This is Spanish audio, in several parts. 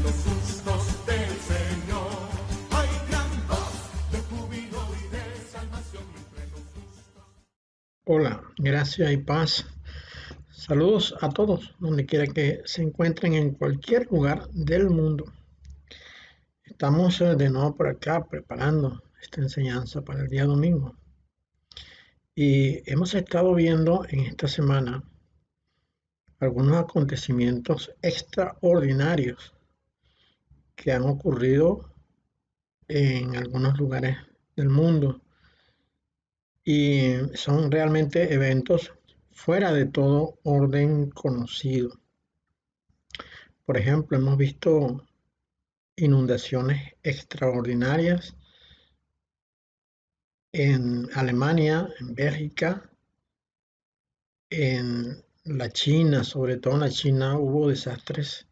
los sustos del Señor. Hay gran voz de júbilo y de salvación entre los sustos. Hola, gracia y paz. Saludos a todos, donde quiera que se encuentren en cualquier lugar del mundo. Estamos de nuevo por acá preparando esta enseñanza para el día domingo. Y hemos estado viendo en esta semana algunos acontecimientos extraordinarios que han ocurrido en algunos lugares del mundo. Y son realmente eventos fuera de todo orden conocido. Por ejemplo, hemos visto inundaciones extraordinarias en Alemania, en Bélgica, en la China, sobre todo en la China hubo desastres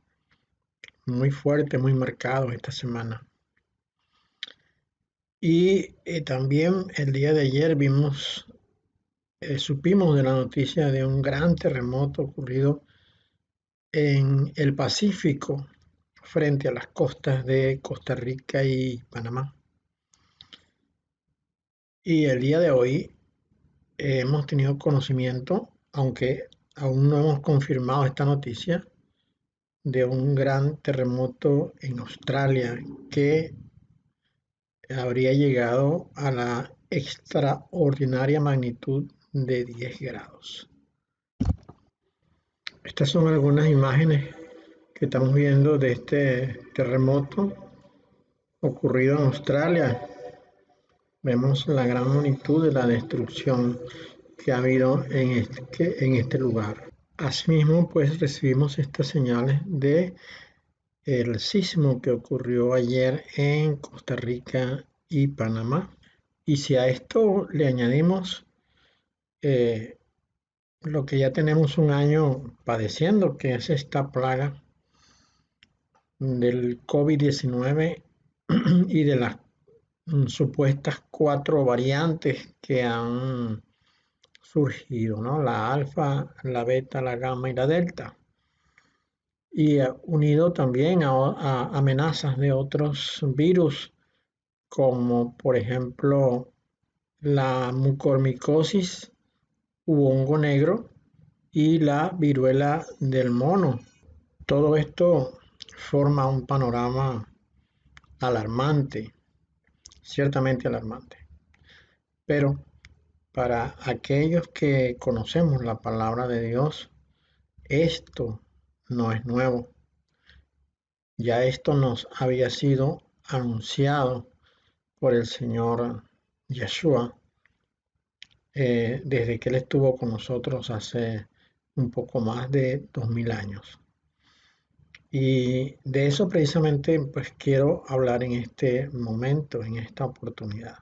muy fuertes, muy marcados esta semana. Y también el día de ayer supimos de la noticia de un gran terremoto ocurrido en el Pacífico, frente a las costas de Costa Rica y Panamá. Y el día de hoy hemos tenido conocimiento, aunque aún no hemos confirmado esta noticia, de un gran terremoto en Australia que habría llegado a la extraordinaria magnitud de 10 grados. Estas son algunas imágenes que estamos viendo de este terremoto ocurrido en Australia. Vemos la gran magnitud de la destrucción que ha habido en este lugar. Asimismo, pues recibimos estas señales de el sismo que ocurrió ayer en Costa Rica y Panamá. Y si a esto le añadimos lo que ya tenemos un año padeciendo, que es esta plaga del COVID-19 y de las supuestas 4 variantes que han surgido, ¿no? La alfa, la beta, la gamma y la delta. Y unido también a amenazas de otros virus, como por ejemplo la mucormicosis u hongo negro y la viruela del mono. Todo esto forma un panorama alarmante, ciertamente alarmante. Pero para aquellos que conocemos la palabra de Dios, esto no es nuevo. Ya esto nos había sido anunciado por el Señor Yeshua desde que Él estuvo con nosotros hace un poco más de 2000 años. Y de eso precisamente pues quiero hablar en este momento, en esta oportunidad.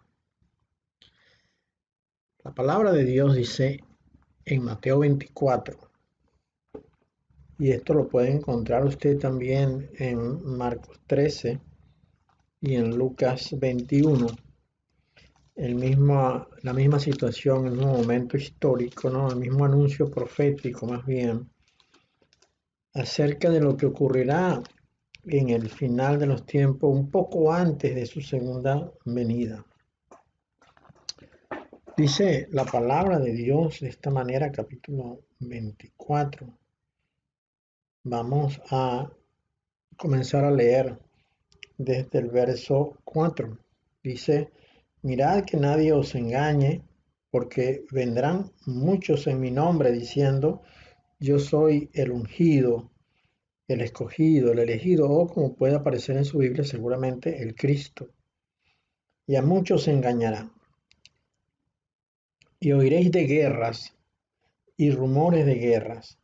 La palabra de Dios dice en Mateo 24, y esto lo puede encontrar usted también en Marcos 13 y en Lucas 21, la misma situación, el mismo momento histórico, ¿no? El mismo anuncio profético más bien, acerca de lo que ocurrirá en el final de los tiempos, un poco antes de su segunda venida. Dice la palabra de Dios de esta manera, capítulo 24. Vamos a comenzar a leer desde el verso 4. Dice, mirad que nadie os engañe, porque vendrán muchos en mi nombre diciendo, yo soy el ungido, el escogido, el elegido, o como puede aparecer en su Biblia seguramente, el Cristo. Y a muchos se engañarán. Y oiréis de guerras y rumores de guerras.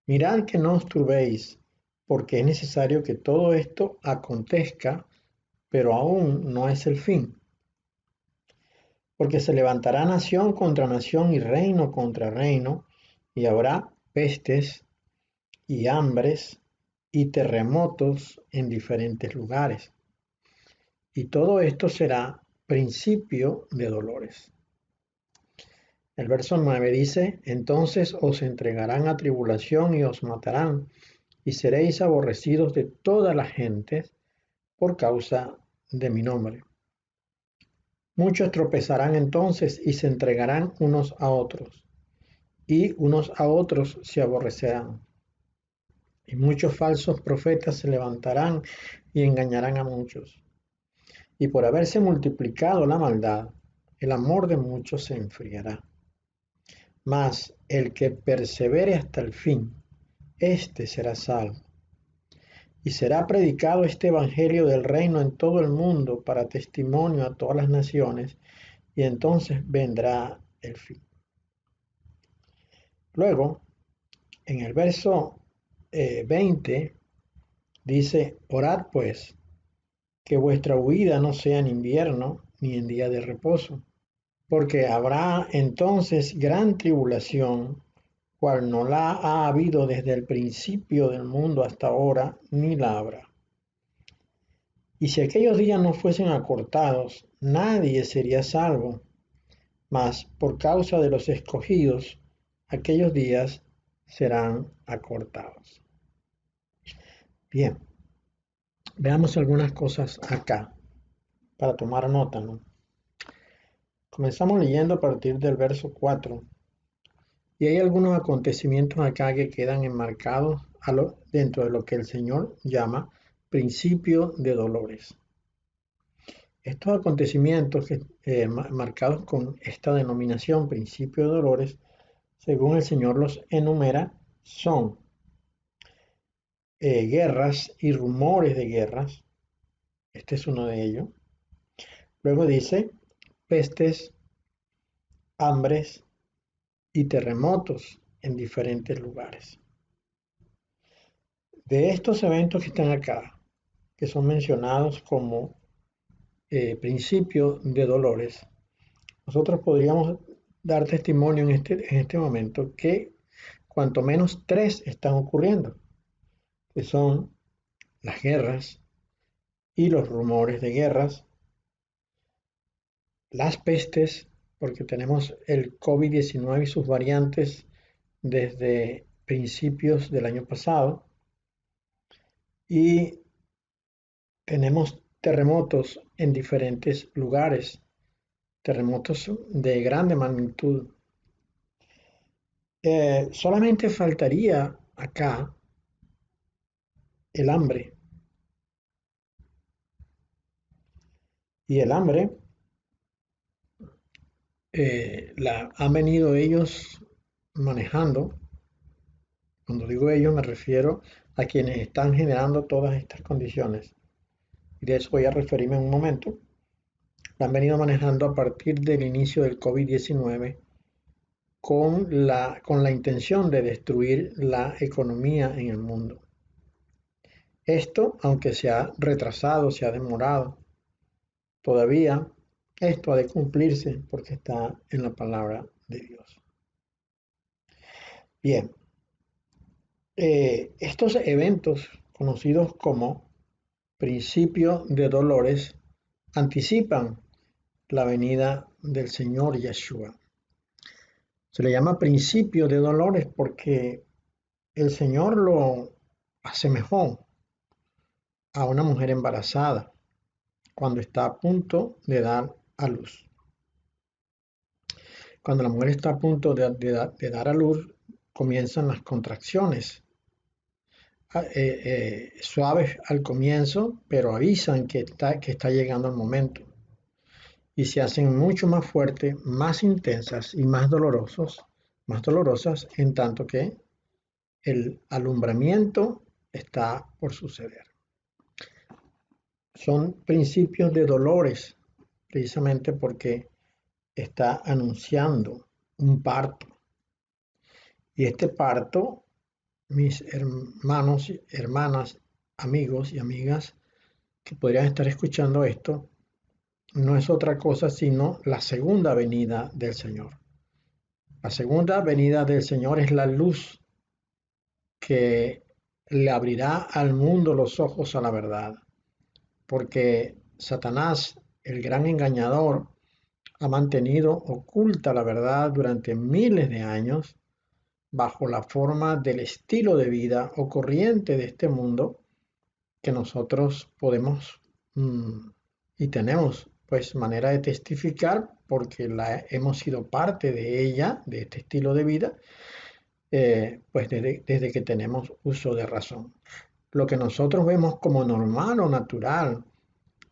Mirad que no os turbéis, porque es necesario que todo esto acontezca, pero aún no es el fin. Porque se levantará nación contra nación y reino contra reino, y habrá pestes y hambres y terremotos en diferentes lugares. Y todo esto será principio de dolores. El verso 9 dice, entonces os entregarán a tribulación y os matarán, y seréis aborrecidos de todas las gentes por causa de mi nombre. Muchos tropezarán entonces y se entregarán unos a otros, y unos a otros se aborrecerán. Y muchos falsos profetas se levantarán y engañarán a muchos. Y por haberse multiplicado la maldad, el amor de muchos se enfriará. Mas el que persevere hasta el fin, éste será salvo. Y será predicado este evangelio del reino en todo el mundo para testimonio a todas las naciones, y entonces vendrá el fin. Luego, en el verso 20, dice: orad pues, que vuestra huida no sea en invierno ni en día de reposo, porque habrá entonces gran tribulación, cual no la ha habido desde el principio del mundo hasta ahora, ni la habrá. Y si aquellos días no fuesen acortados, nadie sería salvo, mas por causa de los escogidos, aquellos días serán acortados. Bien, veamos algunas cosas acá para tomar nota, ¿no? Comenzamos leyendo a partir del verso 4, y hay algunos acontecimientos acá que quedan enmarcados dentro de lo que el Señor llama principio de dolores. Estos acontecimientos marcados con esta denominación, principio de dolores, según el Señor los enumera, son guerras y rumores de guerras. Este es uno de ellos. Luego dice pestes, hambres y terremotos en diferentes lugares. De estos eventos que están acá, que son mencionados como principio de dolores, nosotros podríamos dar testimonio en este momento que cuanto menos tres están ocurriendo, que son las guerras y los rumores de guerras, las pestes, porque tenemos el COVID-19 y sus variantes desde principios del año pasado, y tenemos terremotos en diferentes lugares, terremotos de grande magnitud. Solamente faltaría acá el hambre. Y el hambre la han venido ellos manejando. Cuando digo ellos me refiero a quienes están generando todas estas condiciones. Y de eso voy a referirme en un momento. La han venido manejando a partir del inicio del COVID-19 con la intención de destruir la economía en el mundo. Esto, aunque se ha retrasado, se ha demorado, todavía esto ha de cumplirse porque está en la palabra de Dios. Bien, estos eventos conocidos como principio de dolores anticipan la venida del Señor Yeshua. Se le llama principio de dolores porque el Señor lo asemejó a una mujer embarazada cuando está a punto de dar a luz. Cuando la mujer está a punto de dar a luz, comienzan las contracciones. Suaves al comienzo, pero avisan que está llegando el momento. Y se hacen mucho más fuertes, más intensas y más dolorosas, en tanto que el alumbramiento está por suceder. Son principios de dolores, precisamente porque está anunciando un parto. Y este parto, mis hermanos, hermanas, amigos y amigas que podrían estar escuchando esto, no es otra cosa sino la segunda venida del Señor. La segunda venida del Señor es la luz que le abrirá al mundo los ojos a la verdad, porque Satanás, el gran engañador, ha mantenido oculta la verdad durante miles de años bajo la forma del estilo de vida o corriente de este mundo que nosotros podemos y tenemos pues manera de testificar porque hemos sido parte de ella, de este estilo de vida, pues desde que tenemos uso de razón. Lo que nosotros vemos como normal o natural,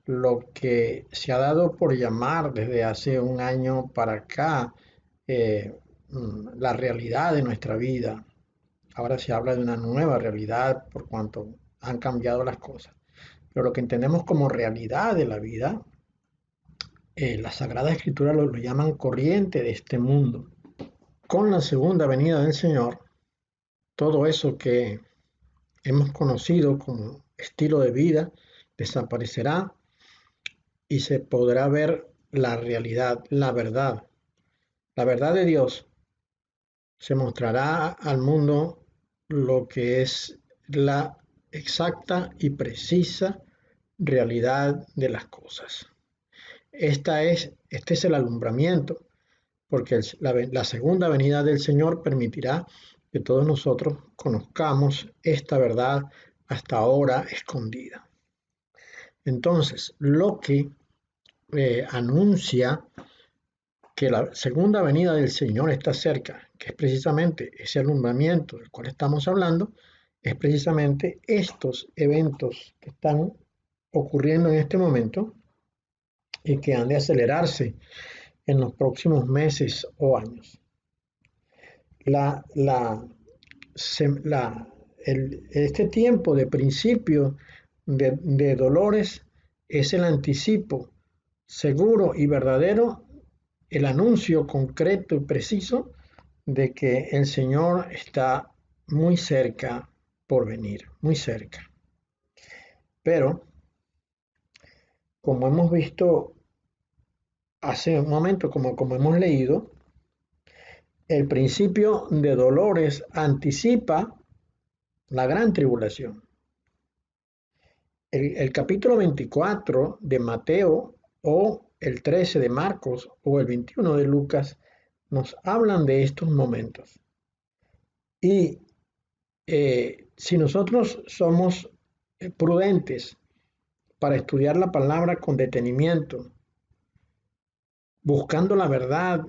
lo que se ha dado por llamar desde hace un año para acá la realidad de nuestra vida. Ahora se habla de una nueva realidad por cuanto han cambiado las cosas. Pero lo que entendemos como realidad de la vida, la Sagrada Escritura lo llaman corriente de este mundo. Con la segunda venida del Señor, todo eso que hemos conocido como estilo de vida desaparecerá y se podrá ver la realidad, la verdad. La verdad de Dios se mostrará al mundo lo que es la exacta y precisa realidad de las cosas. Este es el alumbramiento, porque la segunda venida del Señor permitirá que todos nosotros conozcamos esta verdad hasta ahora escondida. Entonces, lo que anuncia que la segunda venida del Señor está cerca, que es precisamente ese alumbramiento del cual estamos hablando, es precisamente estos eventos que están ocurriendo en este momento y que han de acelerarse en los próximos meses o años. Este tiempo de principio de dolores es el anticipo seguro y verdadero, el anuncio concreto y preciso de que el Señor está muy cerca por venir, muy cerca. Pero, como hemos visto hace un momento, como hemos leído, el principio de dolores anticipa la gran tribulación. El capítulo 24 de Mateo o el 13 de Marcos o el 21 de Lucas nos hablan de estos momentos. Y si nosotros somos prudentes para estudiar la palabra con detenimiento, buscando la verdad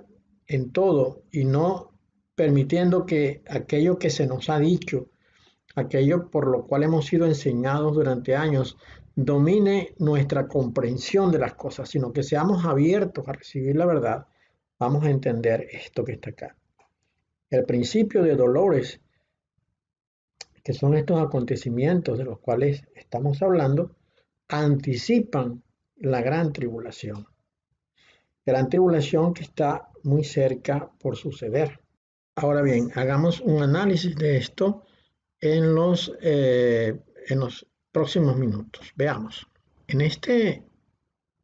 en todo y no permitiendo que aquello que se nos ha dicho, aquello por lo cual hemos sido enseñados durante años, domine nuestra comprensión de las cosas, sino que seamos abiertos a recibir la verdad, vamos a entender esto que está acá. El principio de dolores, que son estos acontecimientos de los cuales estamos hablando, anticipan la gran tribulación. Gran tribulación que está muy cerca por suceder. Ahora bien, hagamos un análisis de esto en los próximos minutos. Veamos. En este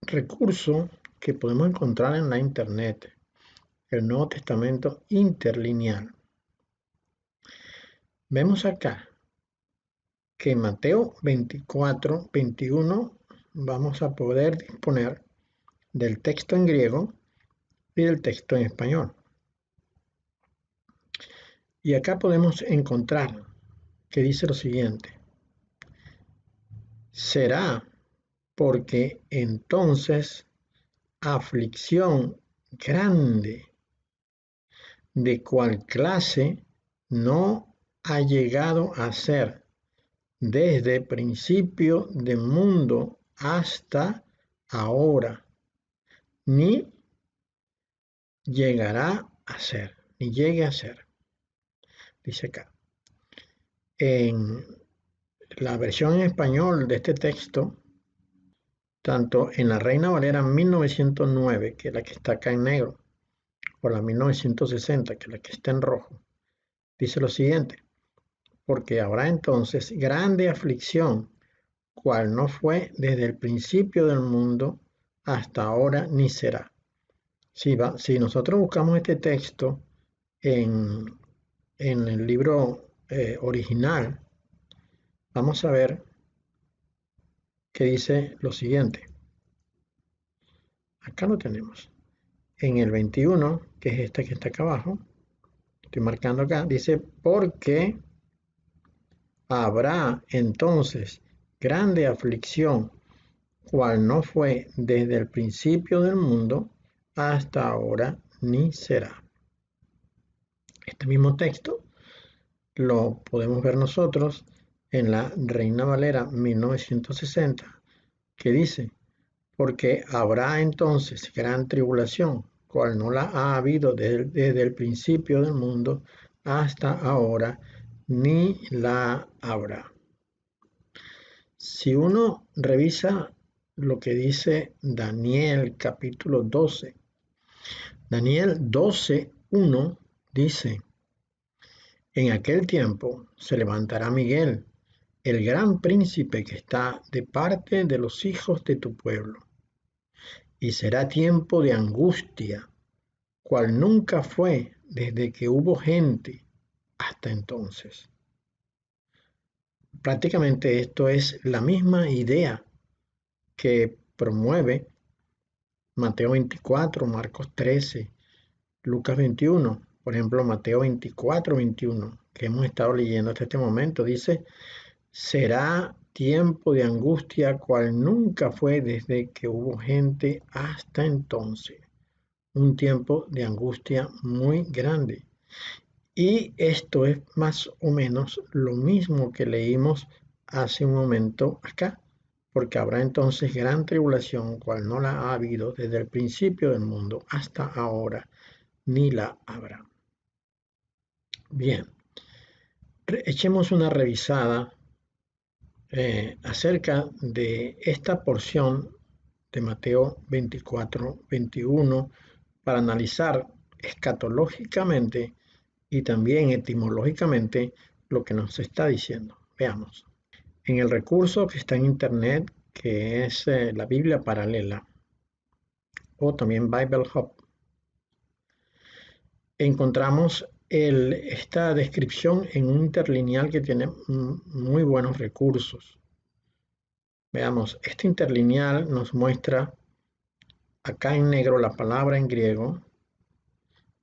recurso que podemos encontrar en la internet, el Nuevo Testamento interlineal, vemos acá que en Mateo 24, 21 vamos a poder disponer del texto en griego y del texto en español. Y acá podemos encontrar que dice lo siguiente: será porque entonces aflicción grande, de cual clase no ha llegado a ser desde principio del mundo hasta ahora, ni llegará a ser, ni llegue a ser. Dice acá. En la versión en español de este texto, tanto en la Reina Valera 1909, que es la que está acá en negro, o la 1960, que es la que está en rojo, dice lo siguiente: porque habrá entonces grande aflicción, cual no fue desde el principio del mundo hasta ahora ni será. Si nosotros buscamos este texto en el libro original, vamos a ver que dice lo siguiente. Acá lo tenemos. En el 21, que es este que está acá abajo, estoy marcando acá, dice, porque habrá entonces grande aflicción, cual no fue desde el principio del mundo hasta ahora, ni será. Este mismo texto lo podemos ver nosotros en la Reina Valera 1960, que dice, porque habrá entonces gran tribulación, cual no la ha habido desde el principio del mundo hasta ahora, ni la habrá. Si uno revisa lo que dice Daniel capítulo 12, Daniel 12:1 dice, en aquel tiempo se levantará Miguel, el gran príncipe que está de parte de los hijos de tu pueblo, y será tiempo de angustia, cual nunca fue desde que hubo gente hasta entonces. Prácticamente esto es la misma idea que promueve Mateo 24, Marcos 13, Lucas 21. Por ejemplo, Mateo 24, 21, que hemos estado leyendo hasta este momento, dice, será tiempo de angustia cual nunca fue desde que hubo gente hasta entonces. Un tiempo de angustia muy grande. Y esto es más o menos lo mismo que leímos hace un momento acá, porque habrá entonces gran tribulación, cual no la ha habido desde el principio del mundo hasta ahora, ni la habrá. Bien, echemos una revisada acerca de esta porción de Mateo 24, 21 para analizar escatológicamente y también etimológicamente lo que nos está diciendo. Veamos. En el recurso que está en internet, que es la Biblia paralela, o también Bible Hub, encontramos esta descripción en un interlineal que tiene muy buenos recursos. Veamos, este interlineal nos muestra acá en negro la palabra en griego,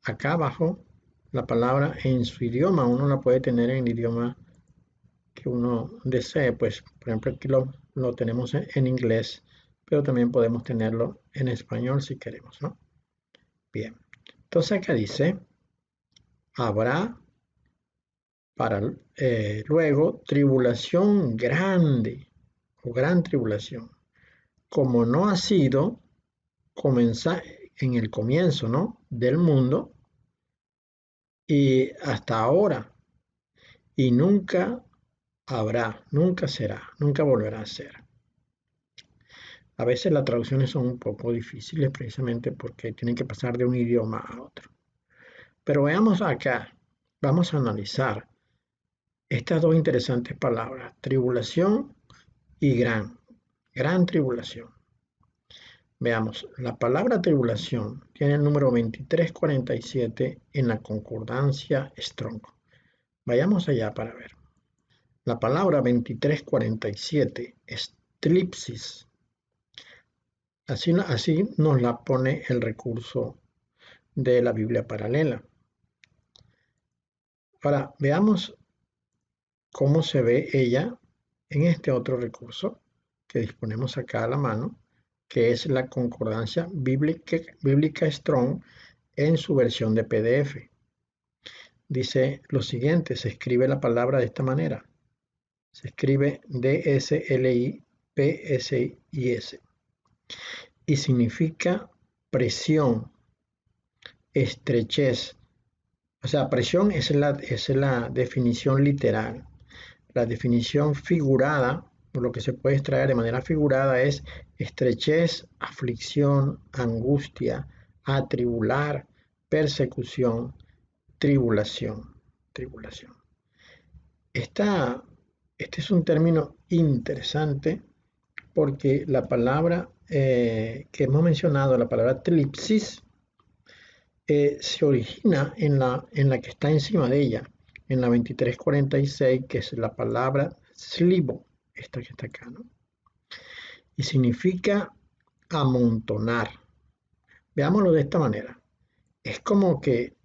acá abajo la palabra en su idioma, uno la puede tener en el idioma que uno desee, pues por ejemplo aquí lo tenemos en inglés, pero también podemos tenerlo en español si queremos, ¿no? Bien, entonces acá dice, habrá para luego tribulación grande o gran tribulación, como no ha sido comenzar en el comienzo, ¿no? Del mundo y hasta ahora, y nunca habrá, nunca será, nunca volverá a ser. A veces las traducciones son un poco difíciles precisamente porque tienen que pasar de un idioma a otro. Pero veamos acá, vamos a analizar estas dos interesantes palabras, tribulación y gran tribulación. Veamos, la palabra tribulación tiene el número 2347 en la concordancia Strong. Vayamos allá para ver. La palabra 2347 es tlipsis. Así nos la pone el recurso de la Biblia paralela. Ahora, veamos cómo se ve ella en este otro recurso que disponemos acá a la mano, que es la concordancia bíblica Strong en su versión de PDF. Dice lo siguiente, se escribe la palabra de esta manera. Se escribe DSLIPSIS y significa presión, estrechez. O sea, presión es la definición literal. La definición figurada, lo que se puede extraer de manera figurada es estrechez, aflicción, angustia, atribular, persecución, tribulación. Este es un término interesante porque la palabra que hemos mencionado, la palabra tlipsis, se origina en la que está encima de ella, en la 2346, que es la palabra slibo, esta que está acá, ¿no? Y significa amontonar. Veámoslo de esta manera. Es como que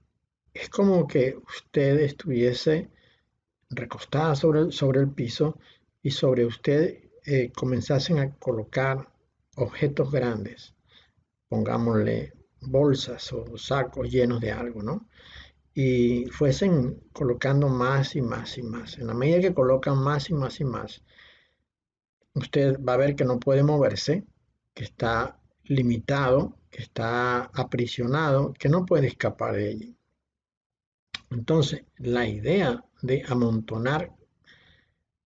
Es como que usted estuviese recostada sobre el piso y sobre usted comenzasen a colocar objetos grandes, pongámosle bolsas o sacos llenos de algo, ¿no? Y fuesen colocando más y más y más. En la medida que colocan más y más y más, usted va a ver que no puede moverse, que está limitado, que está aprisionado, que no puede escapar de allí. Entonces, la idea de amontonar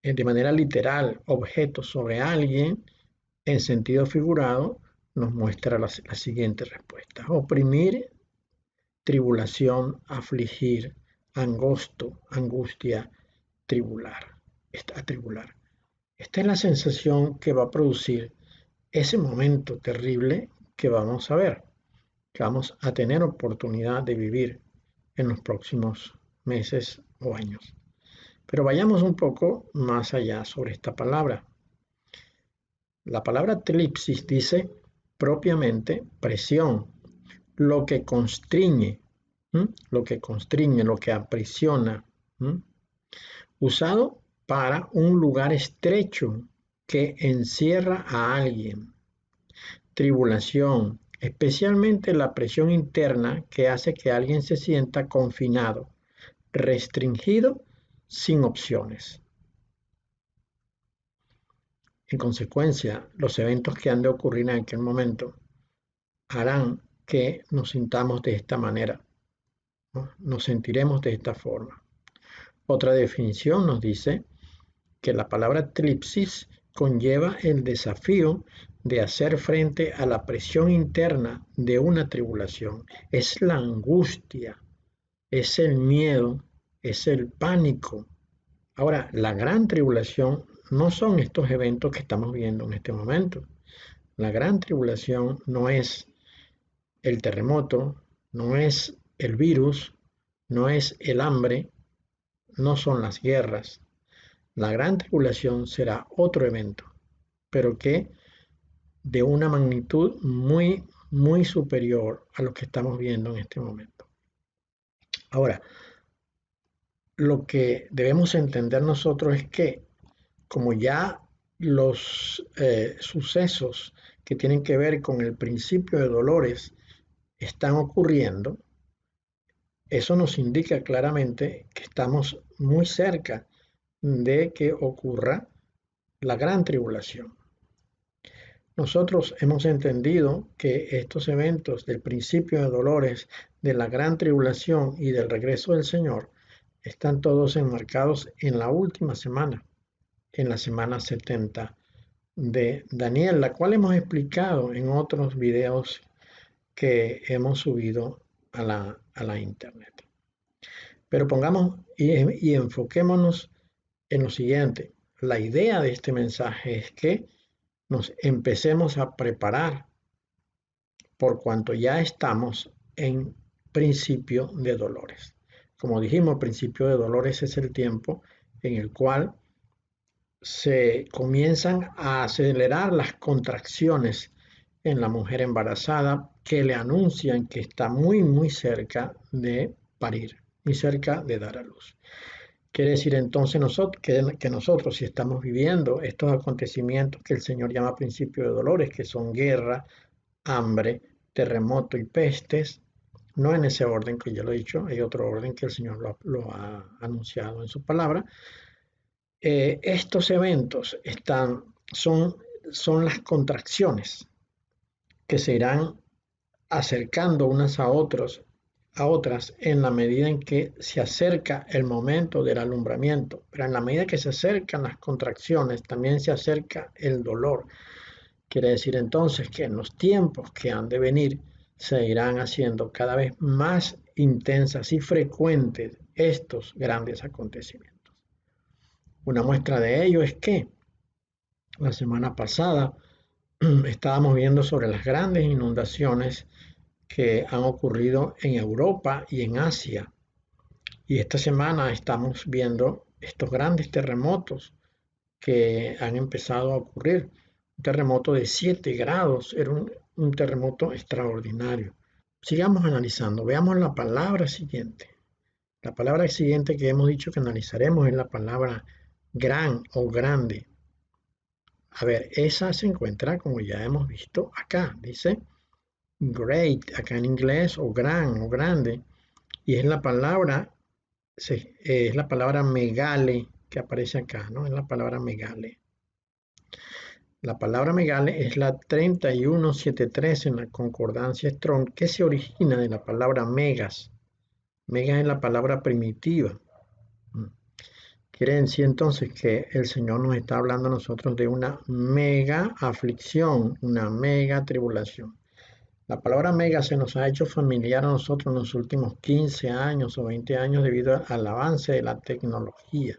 de manera literal objetos sobre alguien en sentido figurado nos muestra la siguiente respuesta. Oprimir, tribulación, afligir, angosto, angustia, atribular. Esta es la sensación que va a producir ese momento terrible que vamos a ver, que vamos a tener oportunidad de vivir en los próximos meses o años. Pero vayamos un poco más allá sobre esta palabra. La palabra tlipsis dice propiamente presión, lo que constriñe, lo que aprisiona, usado para un lugar estrecho que encierra a alguien. Tribulación, especialmente la presión interna que hace que alguien se sienta confinado, restringido, sin opciones. En consecuencia, los eventos que han de ocurrir en aquel momento harán que nos sintamos de esta manera, ¿no? Nos sentiremos de esta forma. Otra definición nos dice que la palabra tlipsis conlleva el desafío de hacer frente a la presión interna de una tribulación. Es la angustia, es el miedo, es el pánico. Ahora, la gran tribulación no son estos eventos que estamos viendo en este momento. La gran tribulación no es el terremoto, no es el virus, no es el hambre, no son las guerras. La gran tribulación será otro evento, pero que de una magnitud muy, muy superior a lo que estamos viendo en este momento. Ahora, lo que debemos entender nosotros es que como ya los sucesos que tienen que ver con el principio de dolores están ocurriendo, eso nos indica claramente que estamos muy cerca de que ocurra la gran tribulación. Nosotros hemos entendido que estos eventos del principio de dolores, de la gran tribulación y del regreso del Señor están todos enmarcados en la última semana, en la semana 70 de Daniel, la cual hemos explicado en otros videos que hemos subido a la internet. Pero pongamos y enfoquémonos en lo siguiente. La idea de este mensaje es que nos empecemos a preparar por cuanto ya estamos en principio de dolores. Como dijimos, principio de dolores es el tiempo en el cual se comienzan a acelerar las contracciones en la mujer embarazada que le anuncian que está muy, muy cerca de parir, muy cerca de dar a luz. Quiere decir entonces que nosotros si estamos viviendo estos acontecimientos que el Señor llama principio de dolores, que son guerra, hambre, terremoto y pestes, no en ese orden que yo lo he dicho, hay otro orden que el Señor lo ha anunciado en su palabra. Estos eventos son las contracciones que se irán acercando unas a otras en la medida en que se acerca el momento del alumbramiento, pero en la medida que se acercan las contracciones también se acerca el dolor. Quiere decir entonces que en los tiempos que han de venir se irán haciendo cada vez más intensas y frecuentes estos grandes acontecimientos. Una muestra de ello es que la semana pasada estábamos viendo sobre las grandes inundaciones que han ocurrido en Europa y en Asia. Y esta semana estamos viendo estos grandes terremotos que han empezado a ocurrir. Un terremoto de 7 grados era un terremoto extraordinario. Sigamos analizando, veamos la palabra siguiente. La palabra siguiente que hemos dicho que analizaremos es la palabra gran o grande. A ver, esa se encuentra, como ya hemos visto acá, dice great, acá en inglés, o gran o grande, y es la palabra, es la palabra megale que aparece acá, ¿no? Es la palabra megale. La palabra megale es la 3173 en la concordancia Strong, que se origina de la palabra megas. Megas es la palabra primitiva. Quiere decir entonces que el Señor nos está hablando a nosotros de una mega aflicción, una mega tribulación. La palabra mega se nos ha hecho familiar a nosotros en los últimos 15 años o 20 años debido al avance de la tecnología.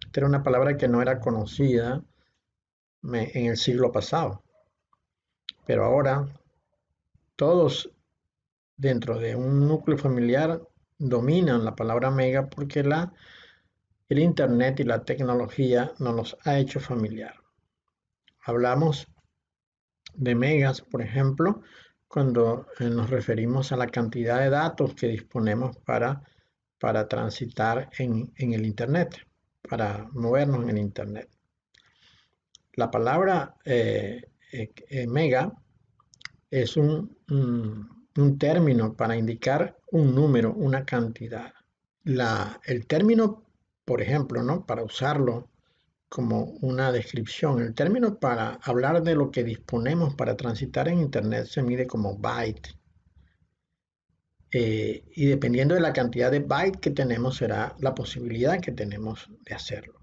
Esta era una palabra que no era conocida en el siglo pasado, pero ahora todos dentro de un núcleo familiar dominan la palabra mega porque el Internet y la tecnología nos los ha hecho familiar. Hablamos de megas, por ejemplo, cuando nos referimos a la cantidad de datos que disponemos para transitar en el Internet, para movernos en el Internet. La palabra mega es un término para indicar un número, una cantidad. El término, por ejemplo, ¿no? Para usarlo como una descripción, el término para hablar de lo que disponemos para transitar en Internet se mide como byte. Y dependiendo de la cantidad de byte que tenemos, será la posibilidad que tenemos de hacerlo.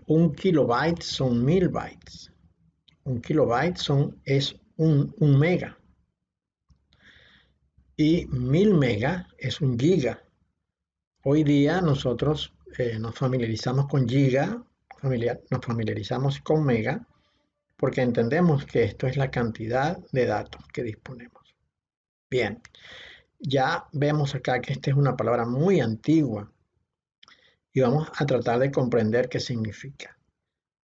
Un kilobyte son 1000 bytes. Un kilobyte es un mega. Y 1000 mega es un giga. Hoy día nosotros nos familiarizamos con giga, nos familiarizamos con mega, porque entendemos que esto es la cantidad de datos que disponemos. Bien, ya vemos acá que esta es una palabra muy antigua y vamos a tratar de comprender qué significa.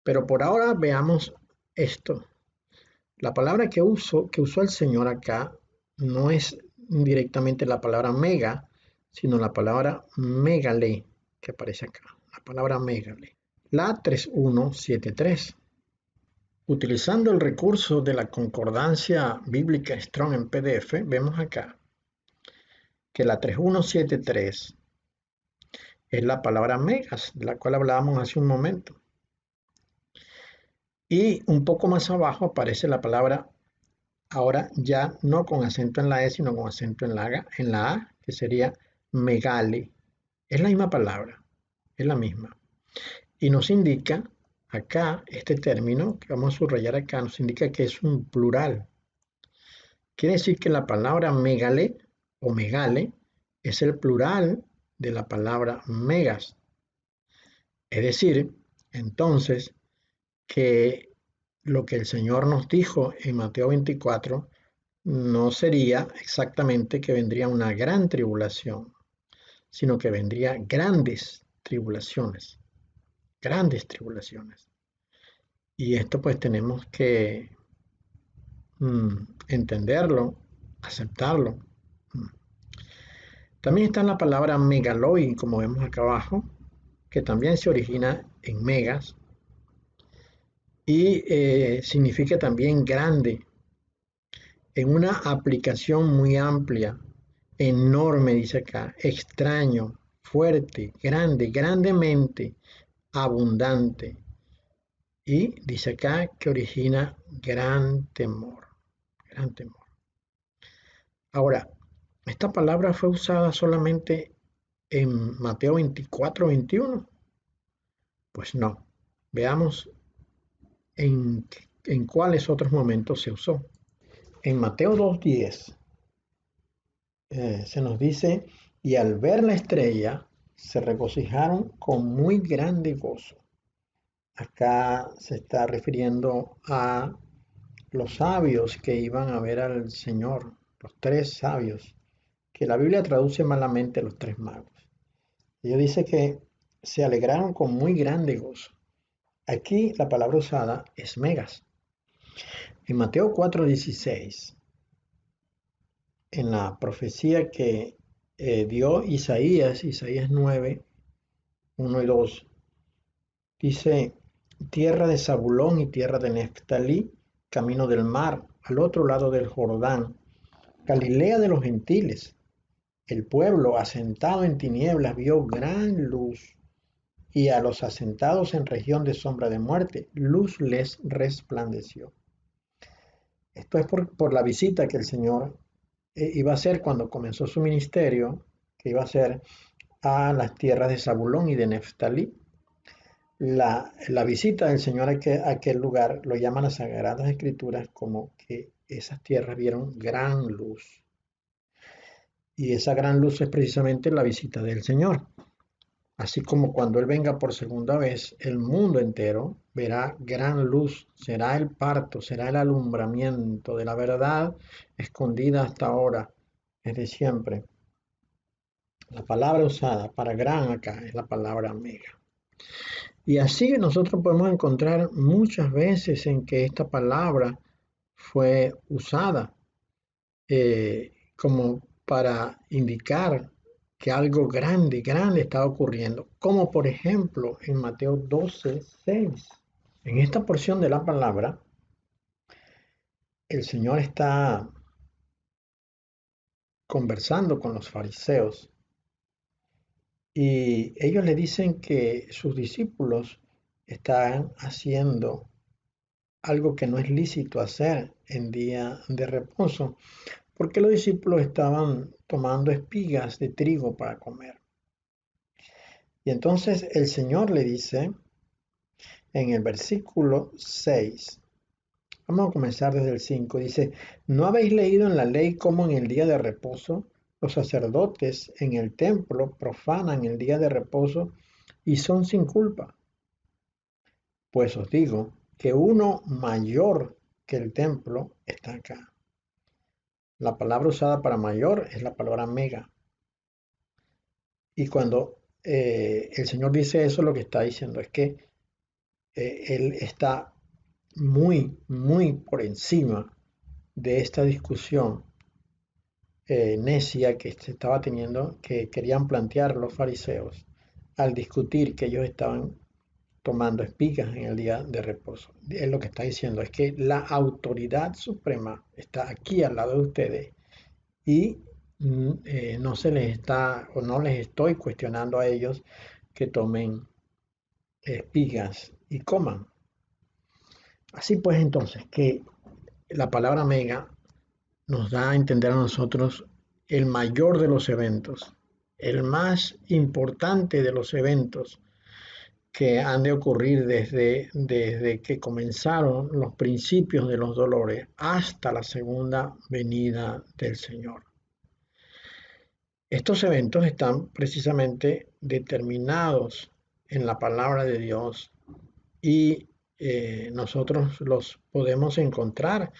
Pero por ahora veamos esto. La palabra que usó el Señor acá no es directamente la palabra mega, sino la palabra megale, que aparece acá. La palabra megale. La 3173. Utilizando el recurso de la concordancia bíblica Strong en PDF, vemos acá que la 3173 es la palabra megas, de la cual hablábamos hace un momento. Y un poco más abajo aparece la palabra, ahora ya no con acento en la E, sino con acento en la A, que sería megale. Es la misma palabra, es la misma. Y nos indica acá, este término que vamos a subrayar acá, nos indica que es un plural. Quiere decir que la palabra megale o megale es el plural de la palabra megas. Es decir, entonces, que lo que el Señor nos dijo en Mateo 24 no sería exactamente que vendría una gran tribulación, sino que vendría grandes tribulaciones, grandes tribulaciones. Y esto pues tenemos que entenderlo, aceptarlo. También está la palabra megaloi, como vemos acá abajo, que también se origina en megas y significa también grande, en una aplicación muy amplia, enorme, dice acá, extraño, fuerte, grande, grandemente, abundante. Y dice acá que origina gran temor, gran temor. Ahora, esta palabra fue usada solamente en Mateo 24, 21. Pues no. Veamos en cuáles otros momentos se usó. En Mateo 2:10 se nos dice, y al ver la estrella se regocijaron con muy grande gozo. Acá se está refiriendo a los sabios que iban a ver al Señor, los tres sabios, que la Biblia traduce malamente los tres magos. Ellos dice que se alegraron con muy grande gozo. Aquí la palabra usada es megas. En Mateo 4:16, en la profecía que dio Isaías 9, 1 y 2. Dice, tierra de Zabulón y tierra de Neftalí, camino del mar, al otro lado del Jordán, Galilea de los gentiles. El pueblo asentado en tinieblas vio gran luz, y a los asentados en región de sombra de muerte, luz les resplandeció. Esto es por la visita que el Señor iba a hacer cuando comenzó su ministerio, que iba a hacer a las tierras de Zabulón y de Neftalí. La visita del Señor a aquel lugar lo llaman las Sagradas Escrituras como que esas tierras vieron gran luz. Y esa gran luz es precisamente la visita del Señor. Así como cuando Él venga por segunda vez, el mundo entero verá gran luz, será el parto, será el alumbramiento de la verdad escondida hasta ahora, desde siempre. La palabra usada para gran acá es la palabra mega. Y así nosotros podemos encontrar muchas veces en que esta palabra fue usada como para indicar que algo grande, grande está ocurriendo, como por ejemplo en Mateo 12:6. En esta porción de la palabra, el Señor está conversando con los fariseos y ellos le dicen que sus discípulos están haciendo algo que no es lícito hacer en día de reposo, porque los discípulos estaban tomando espigas de trigo para comer. Y entonces el Señor le dice en el versículo 6, vamos a comenzar desde el 5, dice, ¿no habéis leído en la ley cómo en el día de reposo los sacerdotes en el templo profanan el día de reposo y son sin culpa? Pues os digo que uno mayor que el templo está acá. La palabra usada para mayor es la palabra mega. Y cuando el Señor dice eso, lo que está diciendo es que Él está muy, muy por encima de esta discusión necia que se estaba teniendo, que querían plantear los fariseos al discutir que ellos estaban tomando espigas en el día de reposo. Él lo que está diciendo es que la autoridad suprema está aquí al lado de ustedes y no se les está o no les estoy cuestionando a ellos que tomen espigas y coman. Así pues entonces que la palabra mega nos da a entender a nosotros el mayor de los eventos, el más importante de los eventos que han de ocurrir desde que comenzaron los principios de los dolores hasta la segunda venida del Señor. Estos eventos están precisamente determinados en la palabra de Dios y nosotros los podemos encontrar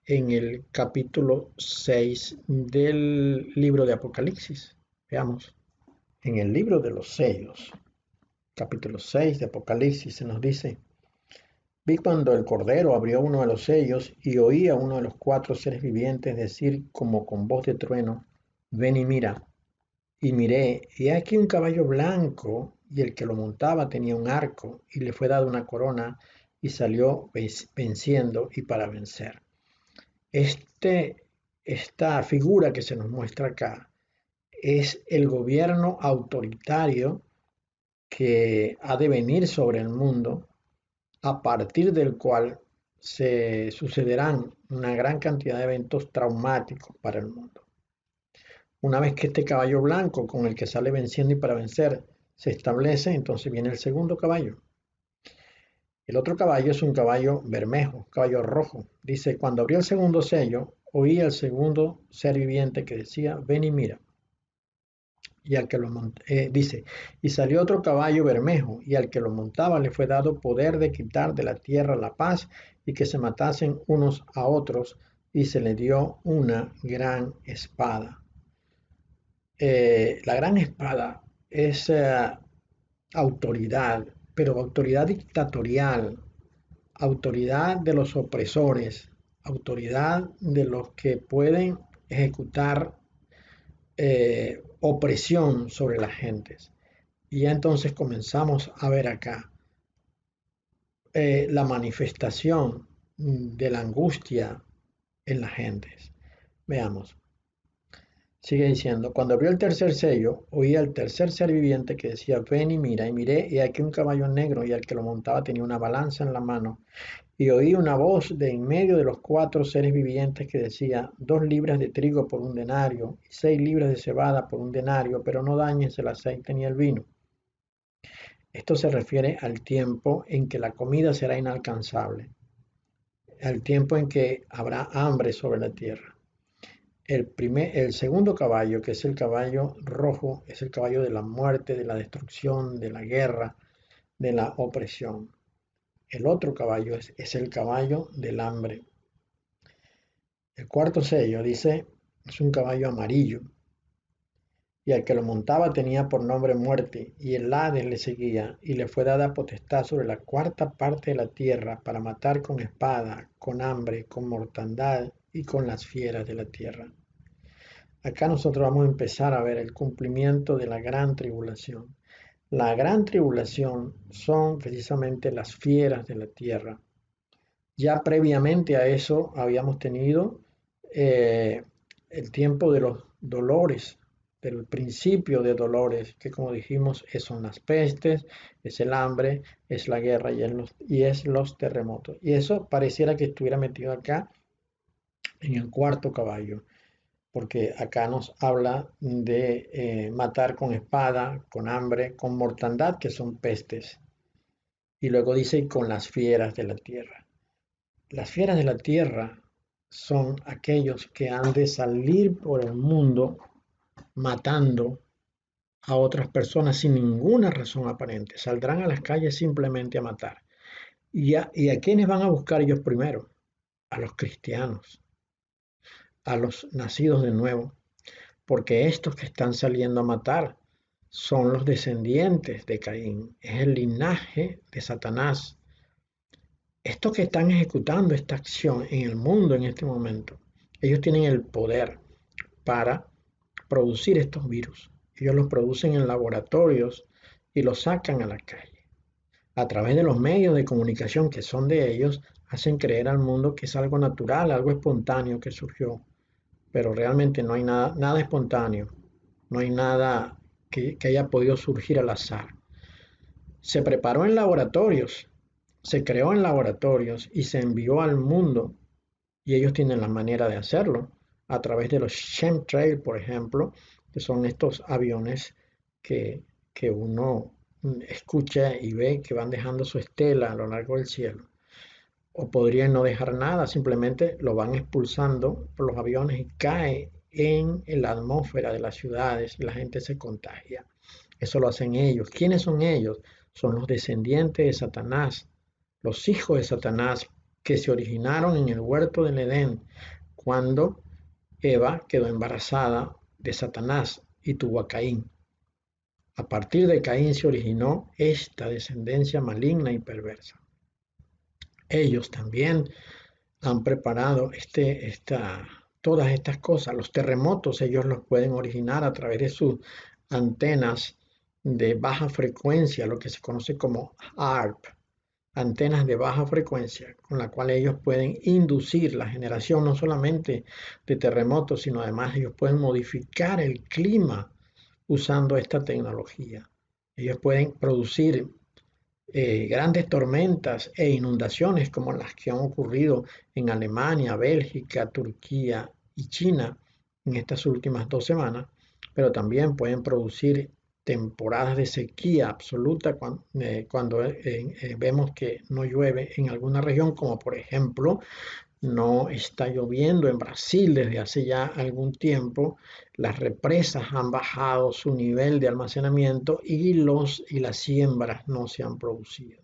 en el capítulo 6 del libro de Apocalipsis. Veamos, en el libro de los sellos, capítulo 6 de Apocalipsis se nos dice, vi cuando el Cordero abrió uno de los sellos y oí a uno de los 4 seres vivientes decir como con voz de trueno, ven y mira. Y miré, y aquí un caballo blanco, y el que lo montaba tenía un arco, y le fue dada una corona, y salió venciendo y para vencer. Esta figura que se nos muestra acá es el gobierno autoritario que ha de venir sobre el mundo, a partir del cual se sucederán una gran cantidad de eventos traumáticos para el mundo. Una vez que este caballo blanco con el que sale venciendo y para vencer se establece, entonces viene el segundo caballo. El otro caballo es un caballo bermejo, caballo rojo. Dice, cuando abrió el segundo sello, oí al segundo ser viviente que decía, ven y mira. Y al que lo dice, y salió otro caballo bermejo, y al que lo montaba le fue dado poder de quitar de la tierra la paz y que se matasen unos a otros, y se le dio una gran espada. La gran espada es autoridad, pero autoridad dictatorial, autoridad de los opresores, autoridad de los que pueden ejecutar opresión sobre las gentes. Y ya entonces comenzamos a ver acá la manifestación de la angustia en las gentes. Veamos. Sigue diciendo, cuando abrió el tercer sello, oí al tercer ser viviente que decía, ven y miré, y aquí un caballo negro, y el que lo montaba tenía una balanza en la mano, y oí una voz de en medio de los cuatro seres vivientes que decía, 2 libras de trigo por un denario, y 6 libras de cebada por un denario, pero no dañes el aceite ni el vino. Esto se refiere al tiempo en que la comida será inalcanzable, al tiempo en que habrá hambre sobre la tierra. El segundo caballo, que es el caballo rojo, es el caballo de la muerte, de la destrucción, de la guerra, de la opresión. El otro caballo es el caballo del hambre. El cuarto sello dice, es un caballo amarillo, y al que lo montaba tenía por nombre muerte, y el Hades le seguía, y le fue dada potestad sobre la cuarta parte de la tierra para matar con espada, con hambre, con mortandad y con las fieras de la tierra. Acá nosotros vamos a empezar a ver el cumplimiento de la gran tribulación. La gran tribulación son precisamente las fieras de la tierra. Ya previamente a eso habíamos tenido eh, el tiempo de los dolores, del principio de dolores, que como dijimos son las pestes, es el hambre, es la guerra y es los terremotos. Y eso pareciera que estuviera metido acá en el cuarto caballo, porque acá nos habla de matar con espada, con hambre, con mortandad, que son pestes. Y luego dice con las fieras de la tierra. Las fieras de la tierra son aquellos que han de salir por el mundo matando a otras personas sin ninguna razón aparente. Saldrán a las calles simplemente a matar. ¿Y a quiénes van a buscar ellos primero? A los cristianos, a los nacidos de nuevo, porque estos que están saliendo a matar son los descendientes de Caín, es el linaje de Satanás. Estos que están ejecutando esta acción en el mundo en este momento, ellos tienen el poder para producir estos virus. Ellos los producen en laboratorios y los sacan a la calle. A través de los medios de comunicación que son de ellos, hacen creer al mundo que es algo natural, algo espontáneo que surgió. Pero realmente no hay nada espontáneo, no hay nada que haya podido surgir al azar. Se preparó en laboratorios, se creó en laboratorios y se envió al mundo, y ellos tienen la manera de hacerlo a través de los chemtrails, por ejemplo, que son estos aviones que uno escucha y ve que van dejando su estela a lo largo del cielo. O podrían no dejar nada, simplemente lo van expulsando por los aviones y cae en la atmósfera de las ciudades y la gente se contagia. Eso lo hacen ellos. ¿Quiénes son ellos? Son los descendientes de Satanás, los hijos de Satanás que se originaron en el huerto del Edén cuando Eva quedó embarazada de Satanás y tuvo a Caín. A partir de Caín se originó esta descendencia maligna y perversa. Ellos también han preparado todas estas cosas. Los terremotos ellos los pueden originar a través de sus antenas de baja frecuencia, lo que se conoce como HAARP, antenas de baja frecuencia, con la cual ellos pueden inducir la generación no solamente de terremotos, sino además ellos pueden modificar el clima usando esta tecnología. Ellos pueden producir grandes tormentas e inundaciones como las que han ocurrido en Alemania, Bélgica, Turquía y China en estas últimas 2 semanas, pero también pueden producir temporadas de sequía absoluta cuando vemos que no llueve en alguna región, como por ejemplo no está lloviendo en Brasil desde hace ya algún tiempo. Las represas han bajado su nivel de almacenamiento y las siembras no se han producido.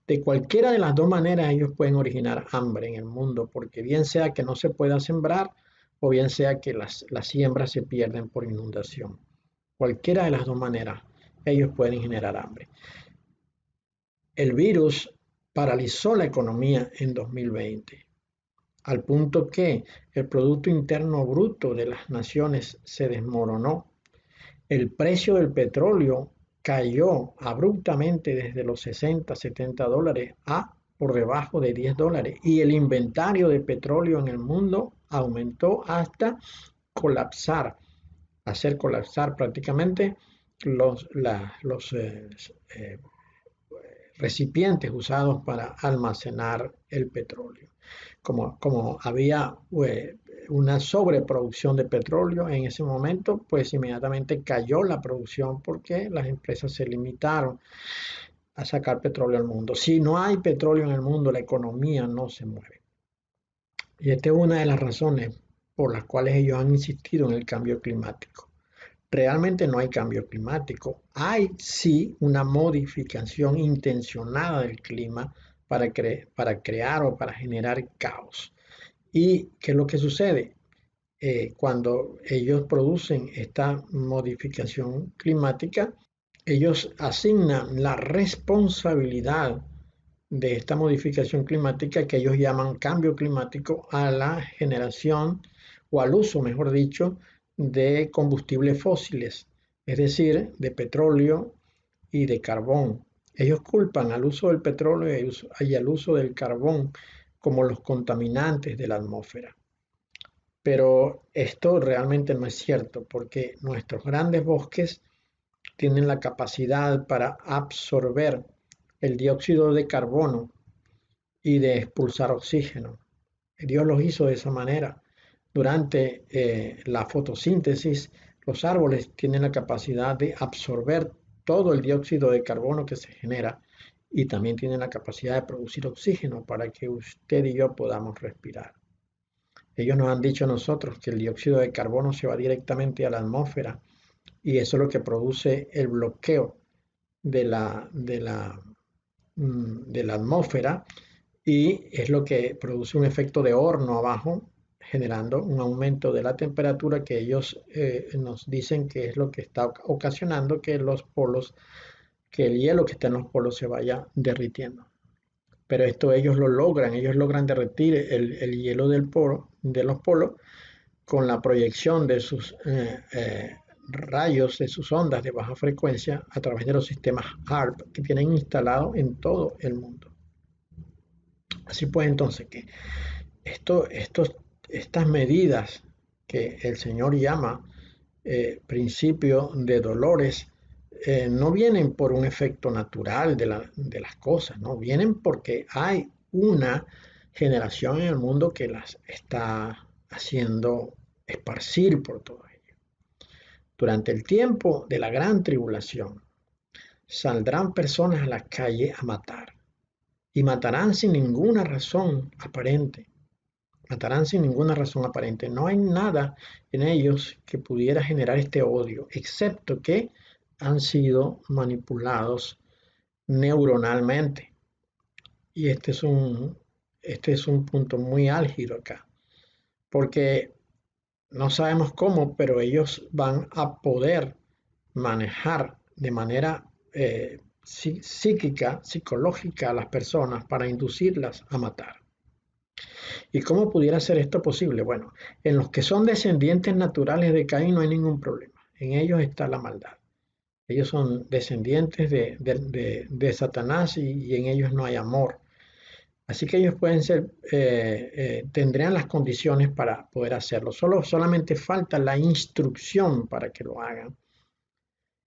De cualquiera de las dos maneras ellos pueden originar hambre en el mundo, porque bien sea que no se pueda sembrar o bien sea que las siembras se pierden por inundación. Cualquiera de las dos maneras ellos pueden generar hambre. El virus paralizó la economía en 2020. al punto que el Producto Interno Bruto de las naciones se desmoronó. El precio del petróleo cayó abruptamente desde los 60, 70 dólares a por debajo de 10 dólares y el inventario de petróleo en el mundo aumentó hasta colapsar, hacer colapsar prácticamente los eh, recipientes usados para almacenar el petróleo. Como había una sobreproducción de petróleo en ese momento, pues inmediatamente cayó la producción porque las empresas se limitaron a sacar petróleo al mundo. Si no hay petróleo en el mundo, la economía no se mueve. Y esta es una de las razones por las cuales ellos han insistido en el cambio climático. Realmente no hay cambio climático. Hay sí una modificación intencionada del clima para crear o para generar caos. ¿Y qué es lo que sucede? Cuando ellos producen esta modificación climática, ellos asignan la responsabilidad de esta modificación climática que ellos llaman cambio climático a la generación o al uso, mejor dicho, de combustibles fósiles, es decir, de petróleo y de carbón. Ellos culpan al uso del petróleo y al uso del carbón como los contaminantes de la atmósfera. Pero esto realmente no es cierto porque nuestros grandes bosques tienen la capacidad para absorber el dióxido de carbono y de expulsar oxígeno. Dios los hizo de esa manera. Durante la fotosíntesis, los árboles tienen la capacidad de absorber todo el dióxido de carbono que se genera y también tienen la capacidad de producir oxígeno para que usted y yo podamos respirar. Ellos nos han dicho a nosotros que el dióxido de carbono se va directamente a la atmósfera y eso es lo que produce el bloqueo de la atmósfera y es lo que produce un efecto de horno abajo, generando un aumento de la temperatura que ellos nos dicen que es lo que está ocasionando que que el hielo que está en los polos se vaya derritiendo. Pero esto ellos logran derretir el hielo de los polos con la proyección de sus rayos, de sus ondas de baja frecuencia a través de los sistemas HARP que tienen instalados en todo el mundo. Así pues, entonces, que estas medidas que el Señor llama principio de dolores, no vienen por un efecto natural de las cosas, ¿no? Vienen porque hay una generación en el mundo que las está haciendo esparcir por todo ello. Durante el tiempo de la gran tribulación, saldrán personas a la calle a matar y matarán sin ninguna razón aparente. Matarán sin ninguna razón aparente. No hay nada en ellos que pudiera generar este odio, excepto que han sido manipulados neuronalmente. Y este es un punto muy álgido acá, porque no sabemos cómo, pero ellos van a poder manejar de manera psíquica, psicológica a las personas para inducirlas a matar. ¿Y cómo pudiera ser esto posible? Bueno, en los que son descendientes naturales de Caín no hay ningún problema. En ellos está la maldad. Ellos son descendientes de Satanás y en ellos no hay amor. Así que ellos pueden ser, tendrían las condiciones para poder hacerlo. Solamente falta la instrucción para que lo hagan.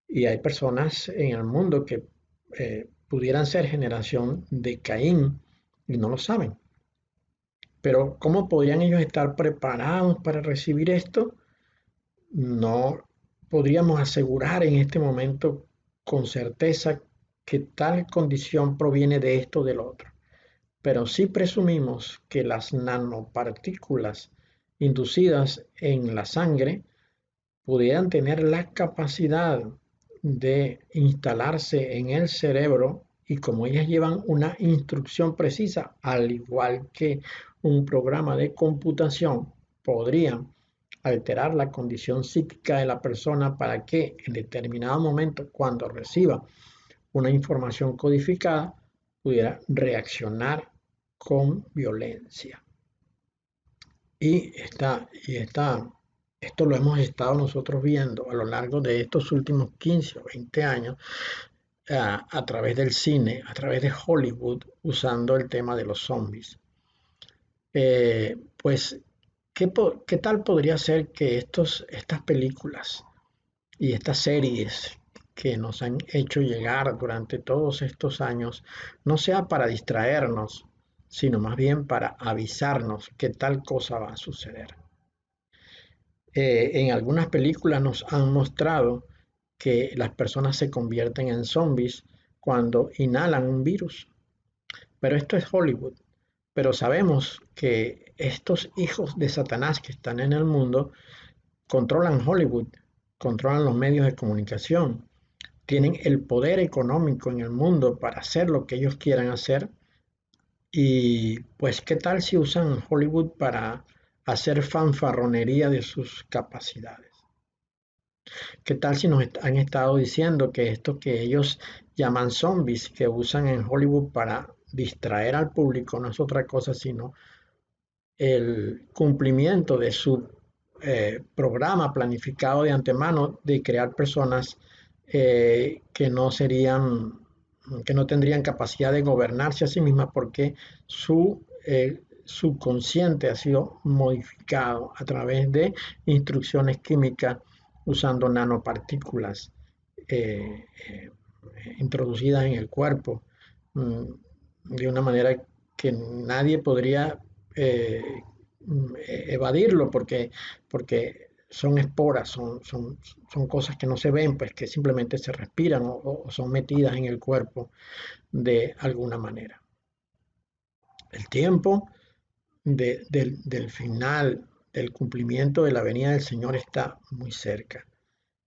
Y hay personas en el mundo que pudieran ser generación de Caín y no lo saben. Pero ¿cómo podrían ellos estar preparados para recibir esto? No podríamos asegurar en este momento con certeza que tal condición proviene de esto o del otro. Pero sí presumimos que las nanopartículas inducidas en la sangre pudieran tener la capacidad de instalarse en el cerebro y como ellas llevan una instrucción precisa, al igual que un programa de computación, podrían alterar la condición psíquica de la persona para que en determinado momento, cuando reciba una información codificada, pudiera reaccionar con violencia. Esto lo hemos estado nosotros viendo a lo largo de estos últimos 15 o 20 años a través del cine, a través de Hollywood, usando el tema de los zombies. Pues, ¿qué tal podría ser que estas películas y estas series que nos han hecho llegar durante todos estos años no sea para distraernos, sino más bien para avisarnos que tal cosa va a suceder? En algunas películas nos han mostrado que las personas se convierten en zombies cuando inhalan un virus. Pero esto es Hollywood. Pero sabemos que estos hijos de Satanás que están en el mundo controlan Hollywood, controlan los medios de comunicación, tienen el poder económico en el mundo para hacer lo que ellos quieran hacer. Y pues, ¿qué tal si usan Hollywood para hacer fanfarronería de sus capacidades? ¿Qué tal si han estado diciendo que esto que ellos llaman zombies, que usan en Hollywood para distraer al público, no es otra cosa sino el cumplimiento de su programa planificado de antemano de crear personas que no serían, que no tendrían capacidad de gobernarse a sí mismas porque su subconsciente ha sido modificado a través de instrucciones químicas usando nanopartículas eh, eh, introducidas en el cuerpo de una manera que nadie podría eh, evadirlo porque son esporas, son cosas que no se ven, pues que simplemente se respiran o son metidas en el cuerpo de alguna manera. El tiempo del final, del cumplimiento de la venida del Señor está muy cerca.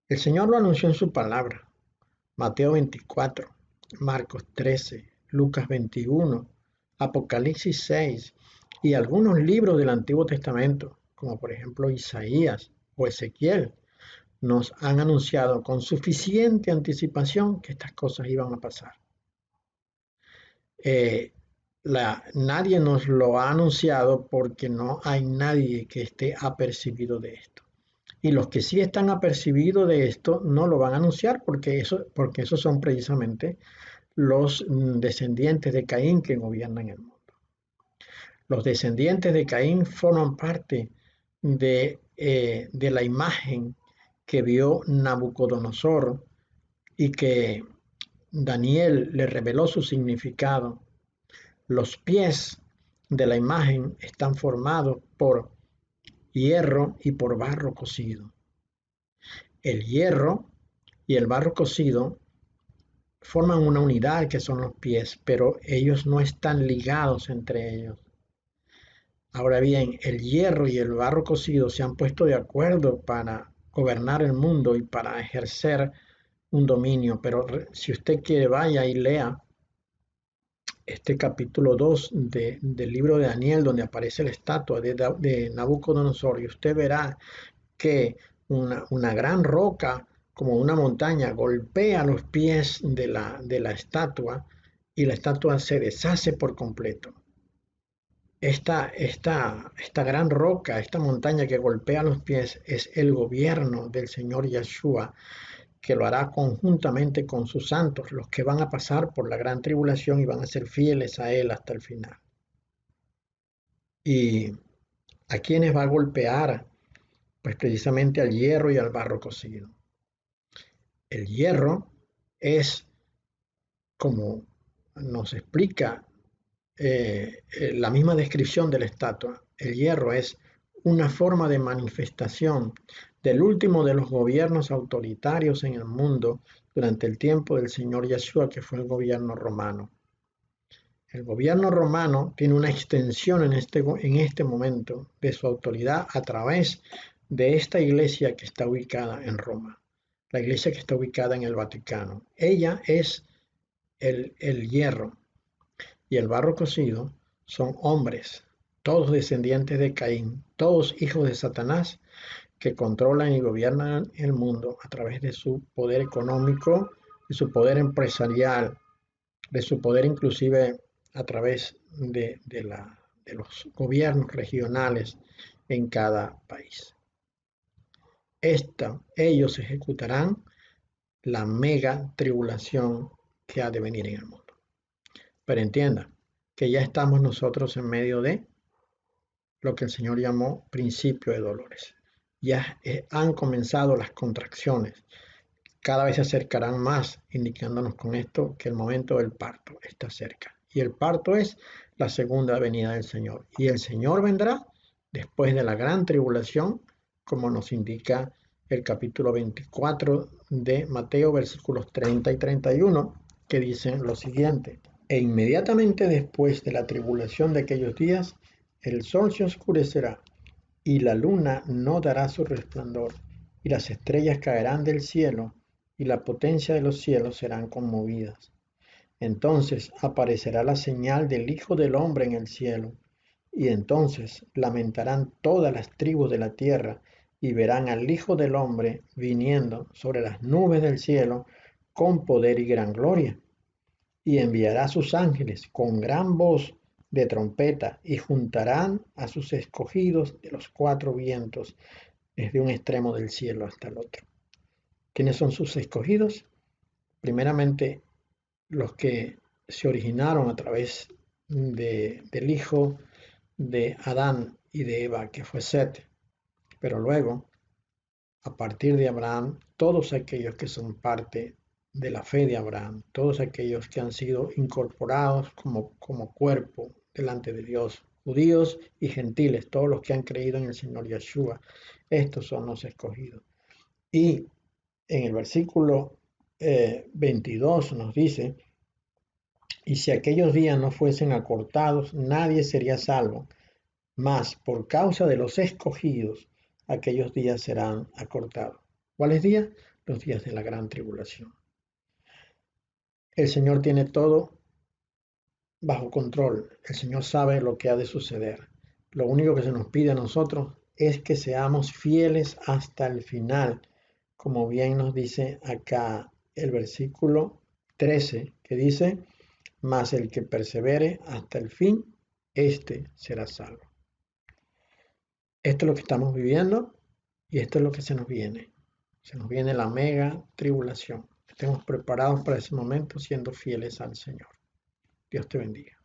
El Señor lo anunció en su palabra, Mateo 24, Marcos 13, Lucas 21, Apocalipsis 6 y algunos libros del Antiguo Testamento, como por ejemplo Isaías o Ezequiel, nos han anunciado con suficiente anticipación que estas cosas iban a pasar. Eh, Nadie nos lo ha anunciado porque no hay nadie que esté apercibido de esto. Y los que sí están apercibidos de esto no lo van a anunciar porque esos son precisamente los descendientes de Caín que gobiernan el mundo. Los descendientes de Caín forman parte de la imagen que vio Nabucodonosor y que Daniel le reveló su significado. Los pies de la imagen están formados por hierro y por barro cocido. El hierro y el barro cocido forman una unidad que son los pies, pero ellos no están ligados entre ellos. Ahora bien, el hierro y el barro cocido se han puesto de acuerdo para gobernar el mundo y para ejercer un dominio, pero si usted quiere vaya y lea este capítulo 2 del libro de Daniel, donde aparece la estatua de Nabucodonosor, y usted verá que una gran roca, como una montaña, golpea los pies de la estatua y la estatua se deshace por completo. Esta gran roca, esta montaña que golpea los pies, es el gobierno del Señor Yeshua, que lo hará conjuntamente con sus santos, los que van a pasar por la gran tribulación y van a ser fieles a Él hasta el final. ¿Y a quiénes va a golpear? Pues precisamente al hierro y al barro cocido. El hierro es, como nos explica la misma descripción de la estatua, el hierro es una forma de manifestación del último de los gobiernos autoritarios en el mundo durante el tiempo del Señor Yeshua, que fue el gobierno romano. El gobierno romano tiene una extensión en este momento de su autoridad a través de esta iglesia que está ubicada en Roma, la iglesia que está ubicada en el Vaticano. Ella es el hierro y el barro cocido son hombres, todos descendientes de Caín, todos hijos de Satanás, que controlan y gobiernan el mundo a través de su poder económico, de su poder empresarial, de su poder inclusive a través de los gobiernos regionales en cada país. Ellos ejecutarán la mega tribulación que ha de venir en el mundo. Pero entienda que ya estamos nosotros en medio de lo que el Señor llamó principio de dolores. Ya han comenzado las contracciones. Cada vez se acercarán más, indicándonos con esto que el momento del parto está cerca. Y el parto es la segunda venida del Señor. Y el Señor vendrá después de la gran tribulación, como nos indica el capítulo 24 de Mateo, versículos 30 y 31, que dicen lo siguiente: E inmediatamente después de la tribulación de aquellos días, el sol se oscurecerá, y la luna no dará su resplandor, y las estrellas caerán del cielo, y la potencia de los cielos serán conmovidas. Entonces aparecerá la señal del Hijo del Hombre en el cielo, y entonces lamentarán todas las tribus de la tierra, y verán al Hijo del Hombre viniendo sobre las nubes del cielo con poder y gran gloria. Y enviará a sus ángeles con gran voz de trompeta, y juntarán a sus escogidos de los cuatro vientos, desde un extremo del cielo hasta el otro. ¿Quiénes son sus escogidos? Primeramente, los que se originaron a través del hijo de Adán y de Eva, que fue Set. Pero luego, a partir de Abraham, todos aquellos que son parte de la fe de Abraham, todos aquellos que han sido incorporados como cuerpo delante de Dios, judíos y gentiles, todos los que han creído en el Señor Yeshua, estos son los escogidos. Y en el versículo 22 nos dice: y si aquellos días no fuesen acortados, nadie sería salvo, mas por causa de los escogidos, aquellos días serán acortados. ¿Cuáles días? Los días de la gran tribulación. El Señor tiene todo bajo control. El Señor sabe lo que ha de suceder. Lo único que se nos pide a nosotros es que seamos fieles hasta el final, como bien nos dice acá el versículo 13, que dice: mas el que persevere hasta el fin, éste será salvo. Esto es lo que estamos viviendo y esto es lo que se nos viene. Se nos viene la mega tribulación. Estemos preparados para ese momento siendo fieles al Señor. Dios te bendiga.